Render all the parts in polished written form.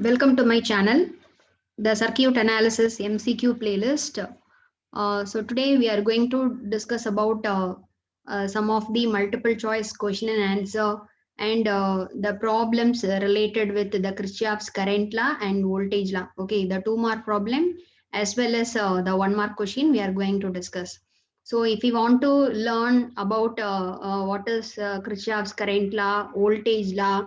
Welcome to my channel, the Circuit Analysis MCQ playlist. So today we are going to discuss about some of the multiple choice question and answer and the problems related with the Kirchhoff's current law and voltage law. Okay, the 2 mark problem as well as the 1 mark question we are going to discuss. So if you want to learn about what is Kirchhoff's current law, voltage law,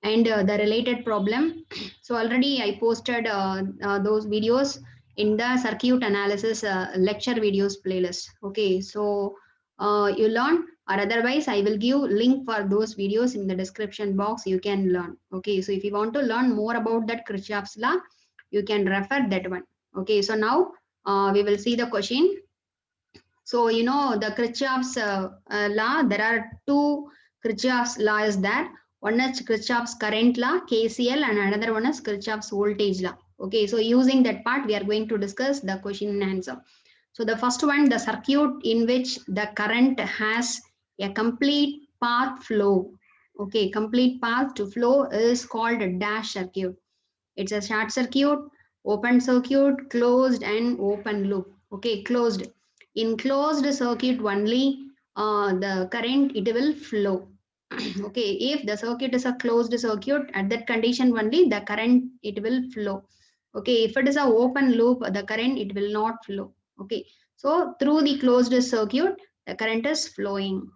and the related problem, so already I posted those videos in the circuit analysis lecture videos playlist. Okay, so you learn, or otherwise I will give link for those videos in the description box. You can learn. Okay, so if you want to learn more about that Kirchhoff's law, you can refer that one. Okay, so now we will see the question. So you know the Kirchhoff's law. There are two Kirchhoff's laws there. One is Kirchhoff's current law (KCL) and another one is Kirchhoff's voltage law. Okay, so using that part, we are going to discuss the question and answer. So the first one, the circuit in which the current has a complete path flow. Okay, complete path to flow is called a dash circuit. It's a short circuit, open circuit, closed and open loop. Okay, closed. In closed circuit only, the current it will flow. Okay, if the circuit is a closed circuit, at that condition only the current it will flow. Okay, if it is a open loop, the current it will not flow. Okay, so through the closed circuit, the current is flowing.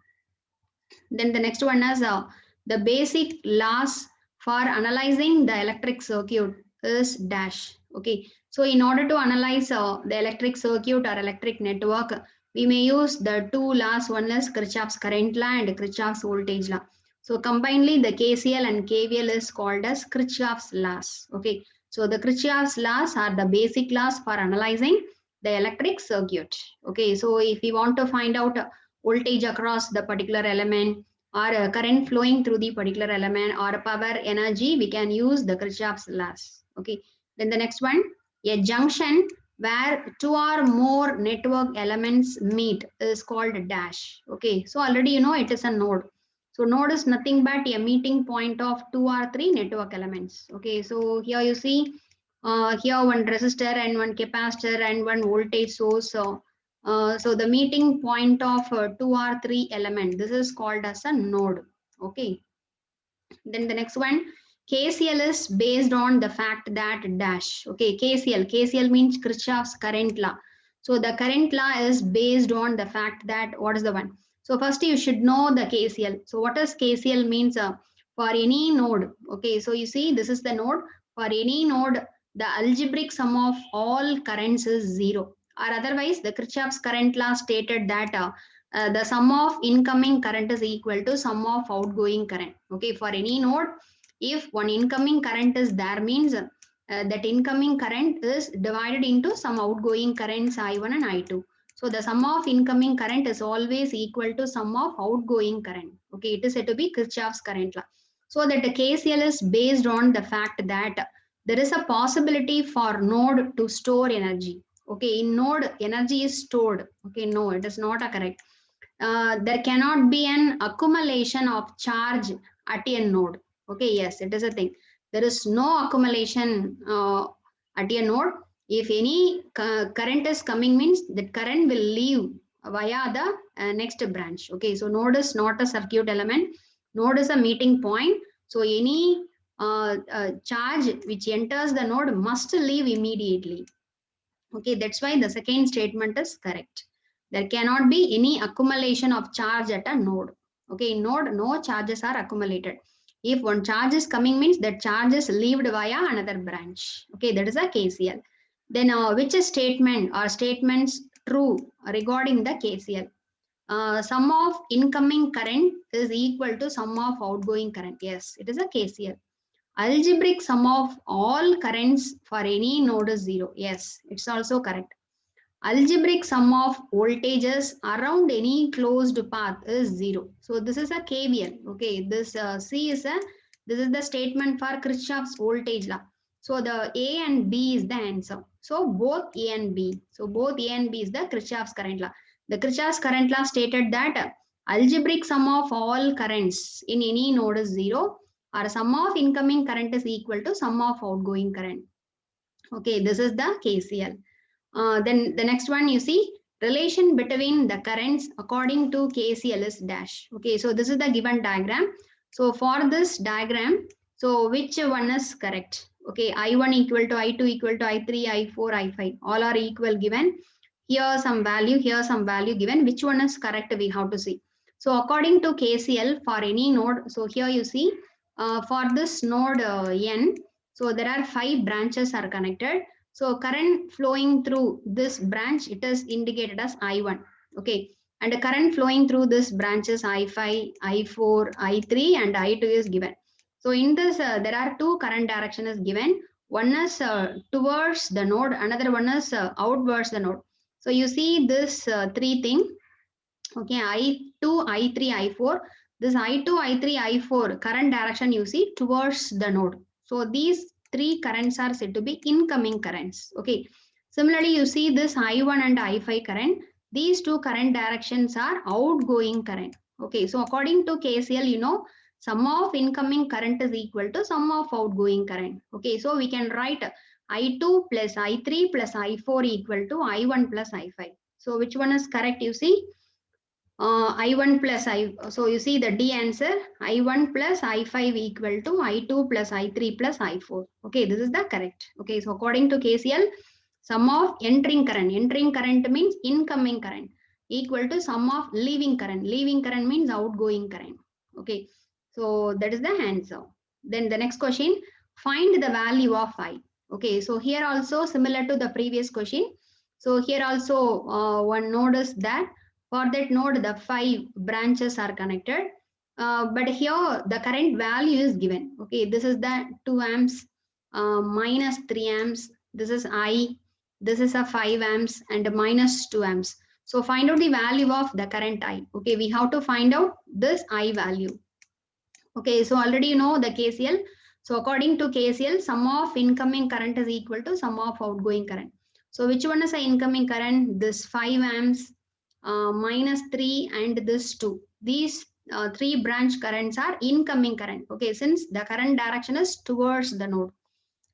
Then the next one is the basic laws for analyzing the electric circuit is dash. Okay, so in order to analyze the electric circuit or electric network, we may use the two laws. One is Kirchhoff's current law and Kirchhoff's voltage law. So combinedly, the KCL and KVL is called as Kirchhoff's laws. Okay, so the Kirchhoff's laws are the basic laws for analyzing the electric circuit. Okay, so if we want to find out voltage across the particular element or current flowing through the particular element or power energy, we can use the Kirchhoff's laws. Okay, then the next one, a junction where two or more network elements meet is called a dash. Okay, so already you know it is a node. So node is nothing but a meeting point of two or three network elements. Okay, so here you see here one resistor and one capacitor and one voltage source. So the meeting point of two or three element, this is called as a node. Okay. Then the next one, KCL is based on the fact that dash. Okay, KCL means Kirchhoff's current law. So the current law is based on the fact that what is the one? So first you should know the KCL. So what does KCL means? For any node. Okay, so you see this is the node. For any node, the algebraic sum of all currents is zero. Or otherwise, the Kirchhoff's current law stated that the sum of incoming current is equal to sum of outgoing current. Okay, for any node, if one incoming current is there, means that incoming current is divided into some outgoing currents I1 and I2. So the sum of incoming current is always equal to sum of outgoing current. Okay, it is said to be Kirchhoff's current law. So that the KCL is based on the fact that there is a possibility for node to store energy. Okay, in node energy is stored. Okay, no, it is not a correct. There cannot be an accumulation of charge at a node. Okay, yes, it is a thing. There is no accumulation at a node. If any current is coming, means that current will leave via the next branch. Okay, so node is not a circuit element. Node is a meeting point. So any charge which enters the node must leave immediately. Okay, that's why the second statement is correct. There cannot be any accumulation of charge at a node. Okay, in node, no charges are accumulated. If one charge is coming, means that charge is leaved via another branch. Okay, that is a KCL. Then which statement or statements true regarding the KCL? Sum of incoming current is equal to sum of outgoing current. Yes, it is a KCL. Algebraic sum of all currents for any node is zero. Yes, it's also correct. Algebraic sum of voltages around any closed path is zero. So this is a KVL. Okay, this C is this is the statement for Kirchhoff's voltage law. So the A and B is the answer. So both A and B. So both A and B is the Kirchhoff's current law. The Kirchhoff's current law stated that algebraic sum of all currents in any node is zero. or sum of incoming current is equal to sum of outgoing current. Okay, this is the KCL. Then the next one you see relation between the currents according to KCL is dash. Okay, so this is the given diagram. So for this diagram, so which one is correct? Okay, I1 equal to I2 equal to I3, I4, I5, all are equal given. Here some value, here some value given. Which one is correct? We have to see. So according to KCL for any node, so here you see for this node N, so there are 5 branches are connected. So current flowing through this branch, it is indicated as I1. Okay. And the current flowing through this branch is I5, I4, I3 and I2 is given. So in this, there are 2 current direction is given. One is towards the node, another one is outwards the node. So you see this 3 thing. Okay, I2, I3, I4. This I2, I3, I4 current direction you see towards the node. So these 3 currents are said to be incoming currents. Okay. Similarly, you see this I1 and I5 current. These 2 current directions are outgoing current. Okay. So according to KCL, you know, sum of incoming current is equal to sum of outgoing current. Okay. So we can write I2 plus I3 plus I4 equal to I1 plus I5. So which one is correct? You see, I1 plus I, so you see the D answer, I1 plus I5 equal to I2 plus I3 plus I4. Okay, this is the correct. Okay, so according to KCL, sum of entering current means incoming current equal to sum of leaving current means outgoing current. Okay, so that is the answer. Then the next question, find the value of I. Okay, so here also similar to the previous question. So here also one notice that for that node, the 5 branches are connected. But here the current value is given. Okay, this is the 2 amps minus 3 amps. This is I. This is a 5 amps and minus 2 amps. So find out the value of the current I. Okay, we have to find out this I value. Okay, so already you know the KCL. So according to KCL, sum of incoming current is equal to sum of outgoing current. So which one is the incoming current? This 5 amps minus 3 and this 2. These 3 branch currents are incoming current. Okay, since the current direction is towards the node.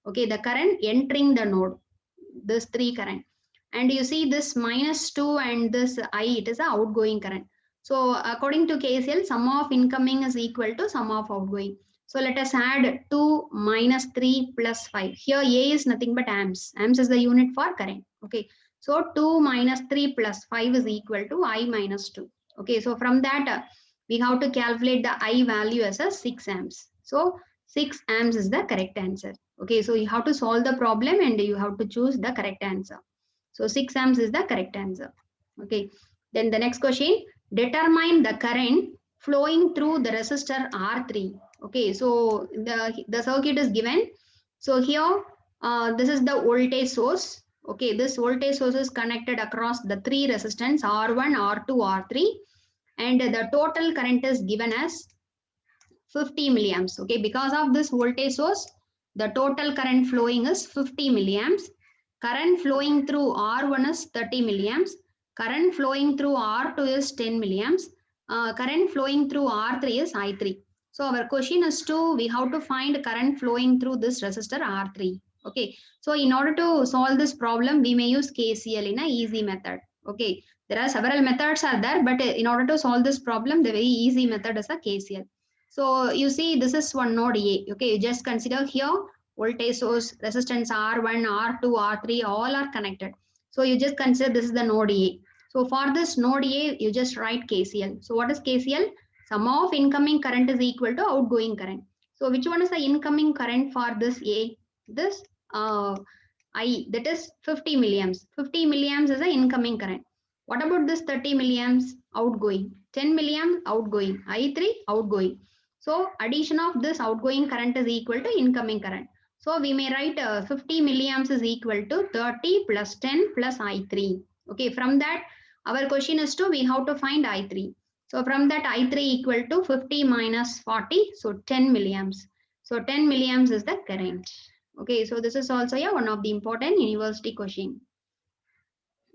Okay, the current entering the node, this 3 current. And you see this minus 2 and this I, it is the outgoing current. So according to KCL, sum of incoming is equal to sum of outgoing. So let us add 2 minus 3 plus 5. Here A is nothing but amps. Amps is the unit for current. Okay. So 2 minus 3 plus 5 is equal to I minus 2. Okay. So from that, we have to calculate the I value as a 6 amps. So 6 amps is the correct answer. Okay. So you have to solve the problem and you have to choose the correct answer. So 6 amps is the correct answer. Okay. Then the next question, determine the current flowing through the resistor R3. Okay. So the circuit is given. So here, this is the voltage source. Okay. This voltage source is connected across the 3 resistance R1, R2, R3. And the total current is given as 50 milliamps. Okay. Because of this voltage source, the total current flowing is 50 milliamps. Current flowing through R1 is 30 milliamps. Current flowing through R2 is 10 milliamps. Current flowing through R3 is I3. So our question is we have to find current flowing through this resistor R3. Okay. So in order to solve this problem, we may use KCL in a easy method. Okay. There are several methods are there, but in order to solve this problem, the very easy method is a KCL. So you see, this is one node A. Okay. You just consider here voltage source, resistance R1, R2, R3, all are connected. So you just consider this is the node A. So for this node A, you just write KCL. So what is KCL? Sum of incoming current is equal to outgoing current. So which one is the incoming current for this A? This I, that is 50 milliamps. 50 milliamps is the incoming current. What about this 30 milliamps outgoing? 10 milliamps outgoing. I3 outgoing. So addition of this outgoing current is equal to incoming current. So we may write 50 milliamps is equal to 30 plus 10 plus I3. Okay, from that, our question is we have to find I3. So from that I3 equal to 50 minus 40, so 10 milliamps. So 10 milliamps is the current. Okay, so this is also one of the important university question.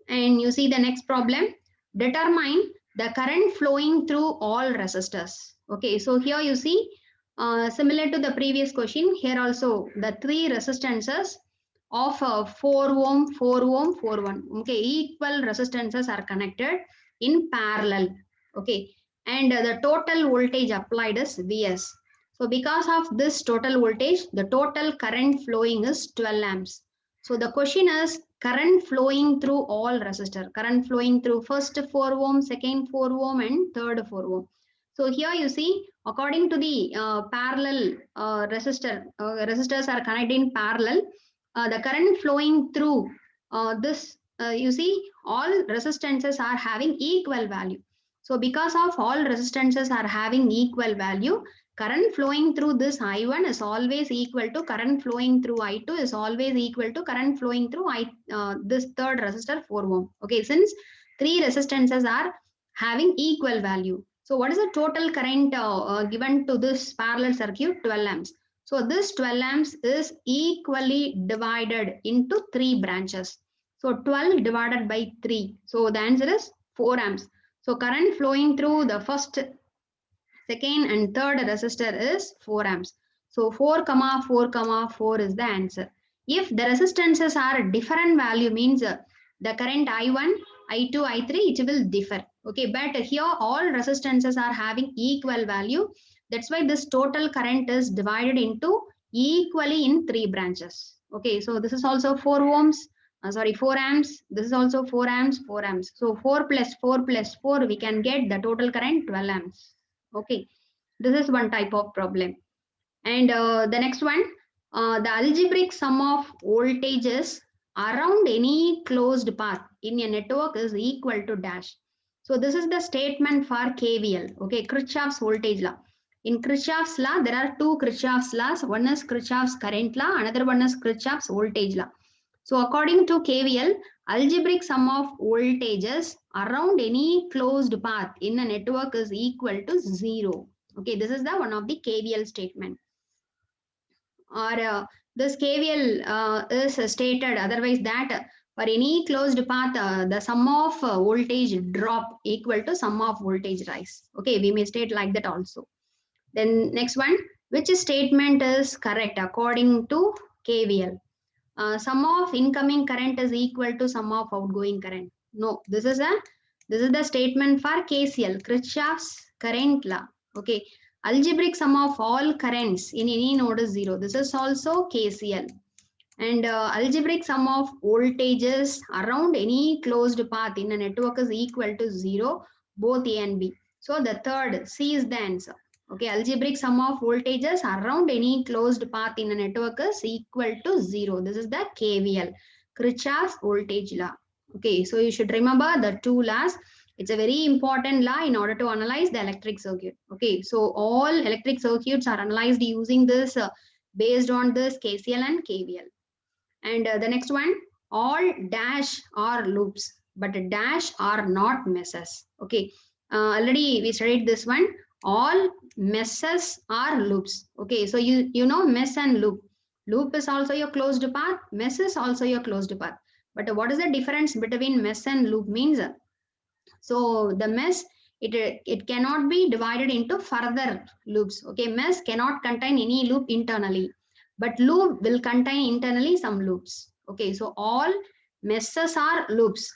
And you see the next problem, determine the current flowing through all resistors. Okay, so here you see Similar to the previous question, here also the three resistances of 4 ohm, 4 ohm, 4 ohm. Okay, equal resistances are connected in parallel. Okay, and the total voltage applied is Vs. So because of this total voltage, the total current flowing is 12 amps. So the question is current flowing through all resistor, current flowing through first 4 ohm, second 4 ohm, and third 4 ohm. So here you see, according to the parallel resistors are connected in parallel. The current flowing through this, you see, all resistances are having equal value. So because of all resistances are having equal value, current flowing through this I1 is always equal to current flowing through I2 is always equal to current flowing through this third resistor 4 ohm. Okay, since three resistances are having equal value. So what is the total current given to this parallel circuit? 12 amps. So this 12 amps is equally divided into three branches. So 12 divided by 3. So the answer is 4 amps. So current flowing through the first, second and third resistor is 4 amps. So 4 comma 4 comma 4 is the answer. If the resistances are different value means the current I1, I2, I3 it will differ. Okay, but here all resistances are having equal value. That's why this total current is divided into equally in three branches. Okay, so this is also 4 ohms. Sorry, 4 amps. This is also 4 amps, 4 amps. So 4 plus 4 plus 4, we can get the total current 12 amps. Okay, this is one type of problem. And the next one, the algebraic sum of voltages around any closed path in a network is equal to dash. So this is the statement for KVL. Okay, Kirchhoff's voltage law. In Kirchhoff's law, there are two Kirchhoff's laws. One is Kirchhoff's current law, another one is Kirchhoff's voltage law. So according to KVL, algebraic sum of voltages around any closed path in a network is equal to 0. Okay, this is the one of the KVL statement. Or this KVL is stated otherwise that for any closed path, the sum of voltage drop equal to sum of voltage rise. Okay, we may state like that also. Then next one, which statement is correct according to KVL? Sum of incoming current is equal to sum of outgoing current. No, this is the statement for KCL, Kirchhoff's current law. Okay, algebraic sum of all currents in any node is 0. This is also KCL. And algebraic sum of voltages around any closed path in a network is equal to 0, both A and B. So the third, C is the answer. Okay, algebraic sum of voltages around any closed path in a network is equal to 0. This is the KVL, Kirchhoff's voltage law. Okay, so you should remember the two laws. It's a very important law in order to analyze the electric circuit. Okay, so all electric circuits are analyzed using this based on this KCL and KVL. And the next one, all dash are loops, but dash are not meshes. Okay, already we studied this one. All meshes are loops. Okay, so you know mesh and loop. Loop is also your closed path. Mesh is also your closed path. But what is the difference between mesh and loop means? So the mesh, it cannot be divided into further loops. Okay, mesh cannot contain any loop internally, but loop will contain internally some loops. Okay, so all meshes are loops,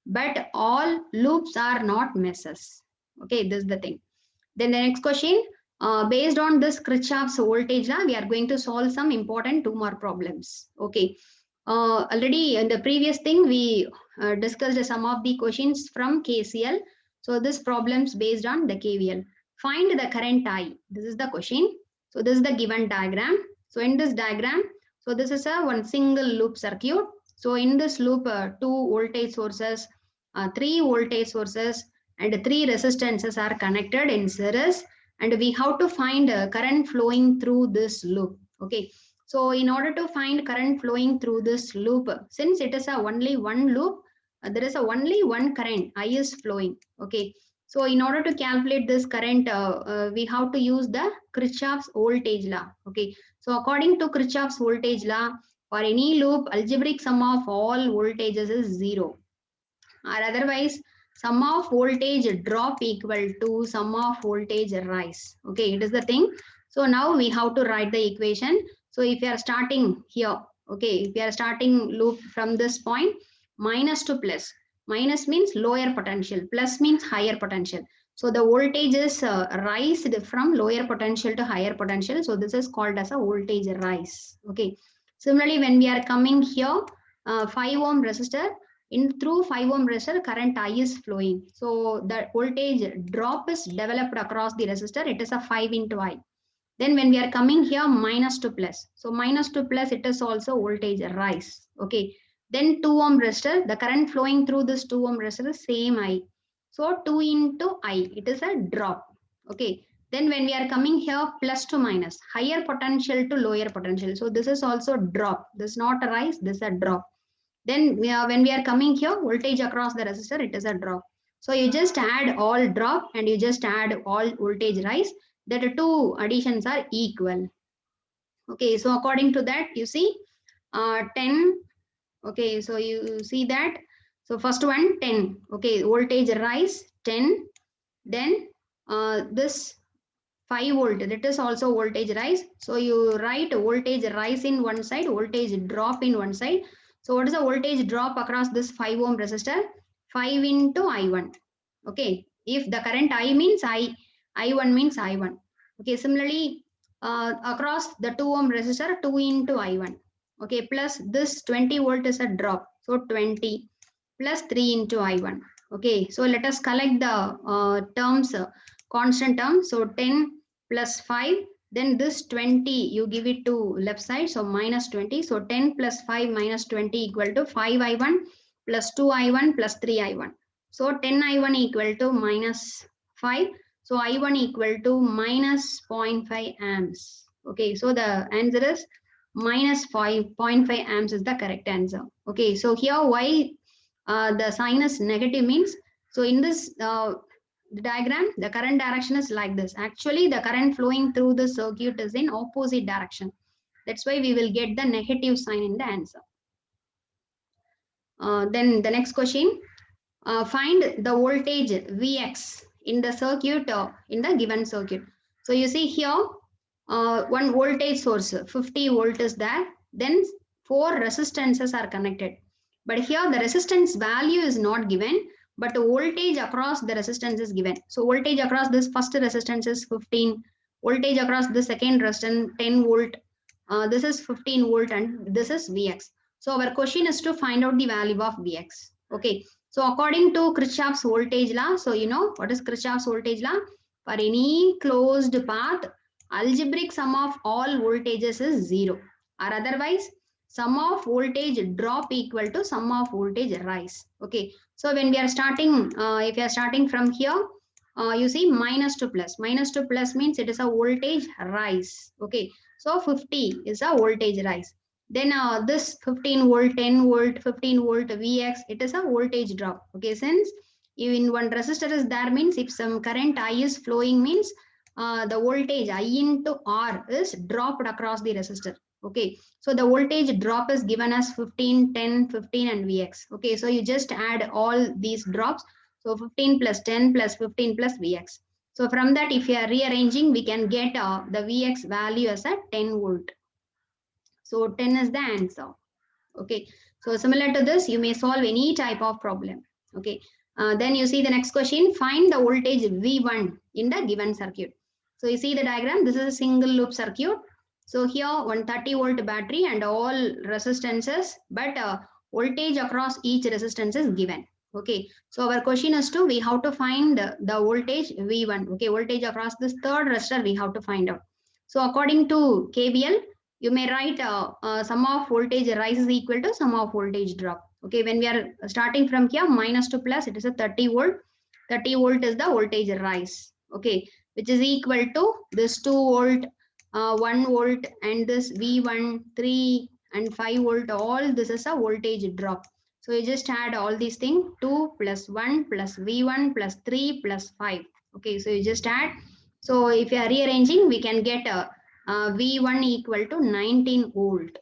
but all loops are not meshes. Okay, this is the thing. Then the next question, based on this Kirchhoff's voltage law, we are going to solve some important two more problems. Okay, already in the previous thing we discussed some of the questions from KCL. So this problems based on the KVL. Find the current I. This is the question. So this is the given diagram. So in this diagram, so this is a one single loop circuit. So in this loop, two voltage sources, three voltage sources, and three resistances are connected in series. And we have to find current flowing through this loop. Okay. So in order to find current flowing through this loop, since it is a only one loop, there is a only one current, I is flowing. Okay. So in order to calculate this current, we have to use the Kirchhoff's voltage law. Okay. So according to Kirchhoff's voltage law, for any loop, algebraic sum of all voltages is 0. Or otherwise, sum of voltage drop equal to sum of voltage rise. Okay, it is the thing. So now we have to write the equation. So if you are starting here, okay, if you are starting loop from this point, minus to plus. Minus means lower potential, plus means higher potential. So the voltage is raised from lower potential to higher potential. So this is called as a voltage rise. Okay. Similarly, when we are coming here, 5 ohm resistor, in through 5 ohm resistor, current I is flowing. So the voltage drop is developed across the resistor. It is a 5 into I. Then when we are coming here, minus to plus. So minus to plus, it is also voltage rise. Okay. Then 2 ohm resistor, the current flowing through this 2 ohm resistor is same I. So 2 into I, it is a drop. Okay. Then when we are coming here, plus to minus, higher potential to lower potential. So this is also drop. This is not a rise, this is a drop. Then when we are coming here, voltage across the resistor, it is a drop. So you just add all drop and you just add all voltage rise. That the two additions are equal. Okay, so according to that, you see 10. Okay, so you see that. So first one, 10. Okay, voltage rise, 10. Then this 5 volt, that is also voltage rise. So you write voltage rise in one side, voltage drop in one side. So what is the voltage drop across this 5 ohm resistor? 5 into I1. Okay, if the current I means I1 means I1. Okay, similarly across the 2 ohm resistor, 2 into I1. Okay, plus this 20 volt is a drop. So 20 plus 3 into I1. Okay, so let us collect the terms, constant terms. So 10 plus 5, then this 20 you give it to left side, so minus 20. So 10 plus 5 minus 20 equal to 5I1 plus 2I1 plus 3I1. So 10I1 equal to minus 5. So I1 equal to minus 0.5 amps. Okay, so the answer is minus 5.5 amps is the correct answer. Okay, so here why the sign is negative means, so in this diagram, the current direction is like this. Actually, the current flowing through the circuit is in opposite direction. That's why we will get the negative sign in the answer. Then the next question, find the voltage Vx in the circuit, in the given circuit. So you see here, one voltage source, 50 volt is there. Then 4 resistances are connected. But here the resistance value is not given, but voltage across the resistance is given. So voltage across this first resistance is 15, voltage across the second resistance 10 volt. This is 15 volt and this is Vx. So our question is to find out the value of Vx. Okay. So according to Kirchhoff's voltage law, so you know what is Kirchhoff's voltage law? For any closed path, algebraic sum of all voltages is 0, or otherwise sum of voltage drop equal to sum of voltage rise. Okay, so when we are starting, if you are starting from here, you see minus to plus. Minus to plus means it is a voltage rise. Okay, so 50 is a voltage rise. Then this 15 volt, 10 volt, 15 volt Vx, it is a voltage drop. Okay, since in one resistor is there means if some current I is flowing means the voltage I into R is dropped across the resistor. Okay, so the voltage drop is given as 15, 10, 15 and Vx. Okay, so you just add all these drops. So 15 plus 10 plus 15 plus Vx. So from that, if you are rearranging, we can get the Vx value as a 10 volt. So 10 is the answer. Okay, so similar to this, you may solve any type of problem. Okay, then you see the next question, find the voltage V1 in the given circuit. So you see the diagram, this is a single loop circuit. So here 130 volt battery and all resistances, but voltage across each resistance is given. Okay, so our question is to, we have to find the voltage V1. Okay, voltage across this third resistor we have to find out. So according to KVL, you may write sum of voltage rise is equal to sum of voltage drop. Okay, when we are starting from here, minus to plus, it is a 30 volt. 30 volt is the voltage rise. Okay, which is equal to this 2 volt, 1 volt, and this V1, 3 and 5 volt. All this is a voltage drop. So you just add all these things, 2 plus 1 plus V1 plus 3 plus 5. Okay, so you just add. So if you are rearranging, we can get a V1 equal to 19 volt.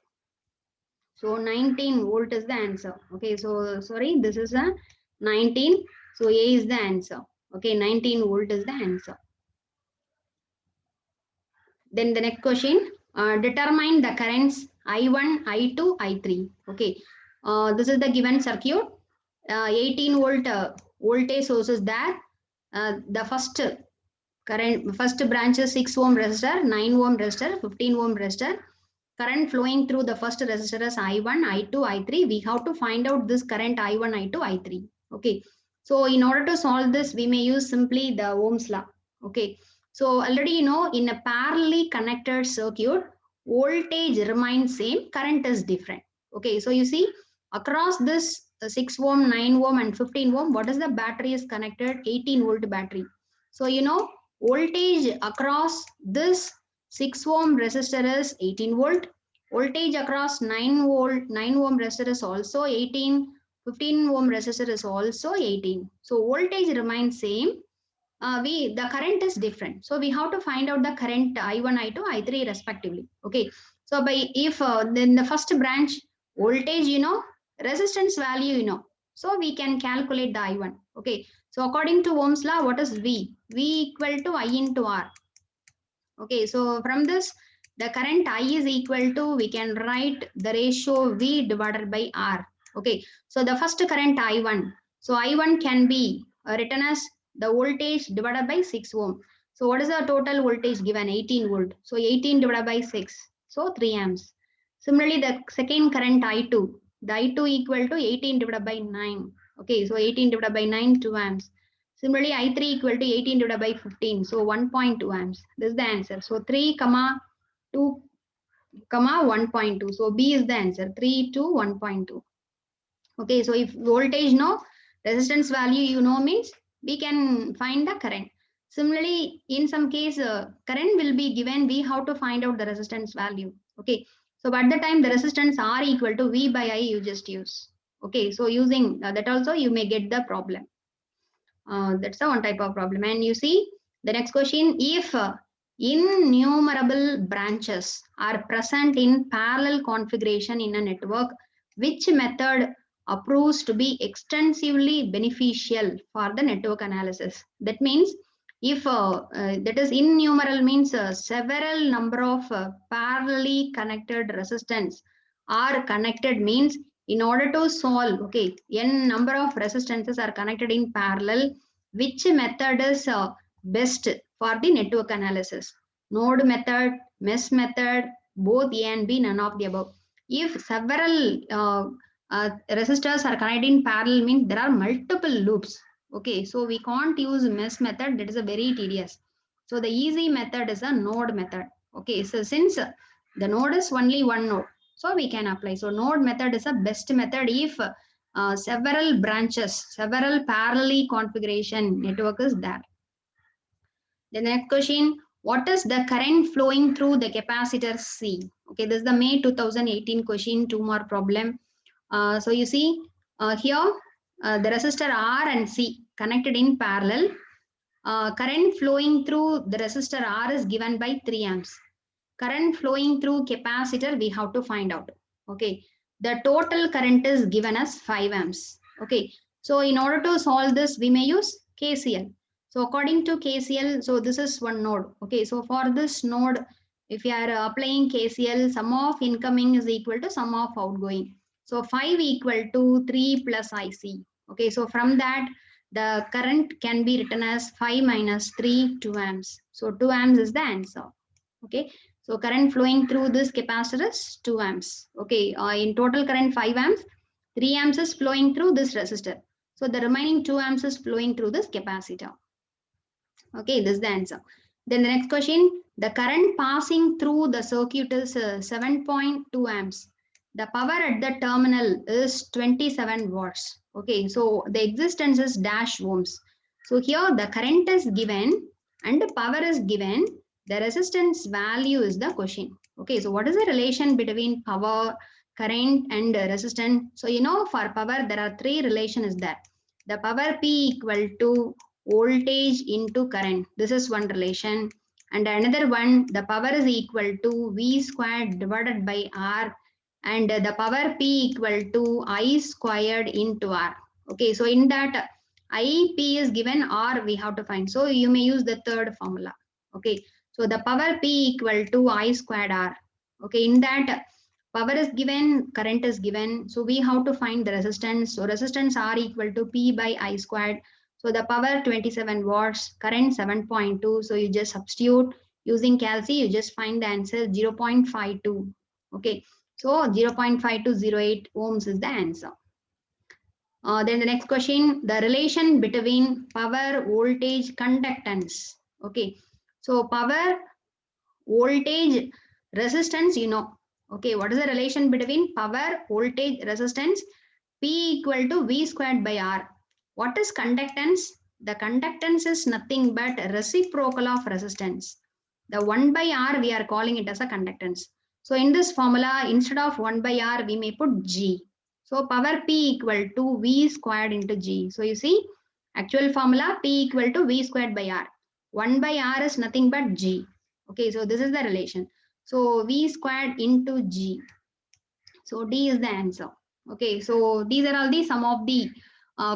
So 19 volt is the answer. Okay, so sorry, this is a 19. So A is the answer. Okay, 19 volt is the answer. Then the next question, determine the currents I1, I2, I3. Okay, this is the given circuit. 18 volt voltage sources there. The first branch is 6 ohm resistor, 9 ohm resistor, 15 ohm resistor. Current flowing through the first resistor is I1, I2, I3. We have to find out this current I1, I2, I3. Okay. So in order to solve this, we may use simply the Ohm's law. Okay. So already you know in a parallelly connected circuit, voltage remains same, current is different. Okay. So you see across this 6 ohm, 9 ohm and 15 ohm, what is the battery is connected? 18 volt battery. So you know voltage across this 6 ohm resistor is 18 volt. Voltage across 9 ohm resistor is also 18. 15 ohm resistor is also 18. So voltage remains same. The current is different. So we have to find out the current I1, I2, I3 respectively. Okay. So by if then the first branch voltage, you know, resistance value, you know. So we can calculate the I1. Okay. So according to Ohm's law, what is V? V equal to I into R. Okay, so from this, the current I is equal to, we can write the ratio V divided by R. Okay, so the first current I1. So I1 can be written as the voltage divided by 6 ohm. So what is the total voltage given? 18 volt. So 18 divided by 6. So 3 amps. Similarly, the second current I2. The I2 equal to 18 divided by 9. Okay, so 18 divided by 9, 2 amps. Similarly, I3 equal to 18 divided by 15. So 1.2 amps. This is the answer. So 3, 2, 1.2. So B is the answer. 3 to 1.2. Okay. So if voltage no, resistance value you know means we can find the current. Similarly, in some case, current will be given. We have to find out the resistance value. Okay. So at the time the resistance R equal to V by I you just use. Okay. So using that also you may get the problem. That's the one type of problem. And you see the next question, if innumerable branches are present in parallel configuration in a network, which method approves to be extensively beneficial for the network analysis? That means if that is innumerable means several number of parallelly connected resistance are connected means in order to solve, okay, n number of resistances are connected in parallel, which method is best for the network analysis? Node method, mesh method, both A and B, none of the above. If several resistors are connected in parallel means there are multiple loops. Okay, so we can't use mesh method, that is a very tedious. So the easy method is a node method. Okay, so since the node is only one node, so we can apply. So node method is a best method if several branches, several parallelly configuration network is there. The next question, what is the current flowing through the capacitor C? Okay, this is the May 2018 question, 2 more problem. So you see here the resistor R and C connected in parallel. Current flowing through the resistor R is given by 3 amps. Current flowing through capacitor we have to find out. Okay, the total current is given as 5 amps. Okay, so in order to solve this we may use KCL. So according to KCL, so this is one node. Okay, so for this node, if you are applying KCL, sum of incoming is equal to sum of outgoing. So 5 equal to 3 plus IC. Okay, so from that the current can be written as 5 minus 3, 2 amps. So 2 amps is the answer. Okay, so current flowing through this capacitor is 2 amps. Okay, in total current 5 amps, 3 amps is flowing through this resistor. So the remaining 2 amps is flowing through this capacitor. Okay, this is the answer. Then the next question, the current passing through the circuit is 7.2 amps. The power at the terminal is 27 watts. Okay, so the existence is dash ohms. So here the current is given and the power is given. The resistance value is the question. Okay, so what is the relation between power, current and resistance? So you know for power there are three relations there. The power P equal to voltage into current. This is one relation. And another one, the power is equal to V squared divided by R. And the power P equal to I squared into R. Okay, so in that I, P is given, R we have to find. So you may use the third formula. Okay, So the power P equal to I squared R. Okay, in that power is given, current is given. So we have to find the resistance. So resistance R equal to P by I squared. So the power 27 watts, current 7.2. So you just substitute using calci, you just find the answer 0.52. Okay, so 0.5208 ohms is the answer. Then the next question, the relation between power, voltage, conductance. Okay, so power, voltage, resistance, you know. Okay, what is the relation between power, voltage, resistance? P equal to V squared by R. What is conductance? The conductance is nothing but reciprocal of resistance. The 1 by R, we are calling it as a conductance. So in this formula, instead of 1 by R, we may put G. So power P equal to V squared into G. So you see, actual formula P equal to V squared by R. 1 by R is nothing but G. Okay, so this is the relation. So V squared into G. So D is the answer. Okay, so these are all the some of the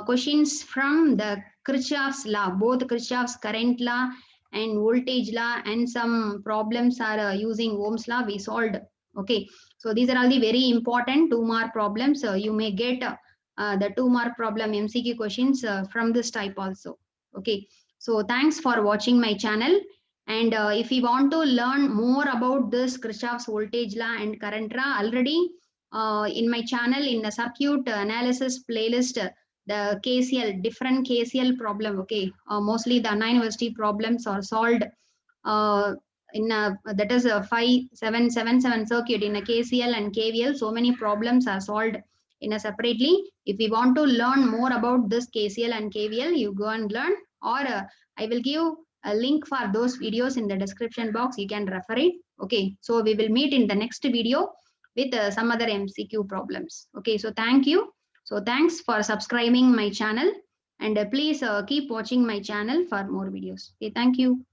questions from the Kirchhoff's law, both Kirchhoff's current law and voltage law, and some problems are using Ohm's law we solved. Okay, so these are all the very important 2-mark problems. You may get the 2-mark problem MCQ questions from this type also. Okay, so thanks for watching my channel. And if you want to learn more about this Kirchhoff's voltage law and current law, already in my channel in the circuit analysis playlist, the KCL, different KCL problem. Okay, mostly the Anna University problems are solved in that is a 5777 circuit in a KCL and KVL. So many problems are solved in a separately. If you want to learn more about this KCL and KVL, you go and learn, or I will give a link for those videos in the description box. You can refer it. Okay, so we will meet in the next video with some other MCQ problems. Okay, so thank you. So thanks for subscribing my channel, and please keep watching my channel for more videos. Okay, thank you.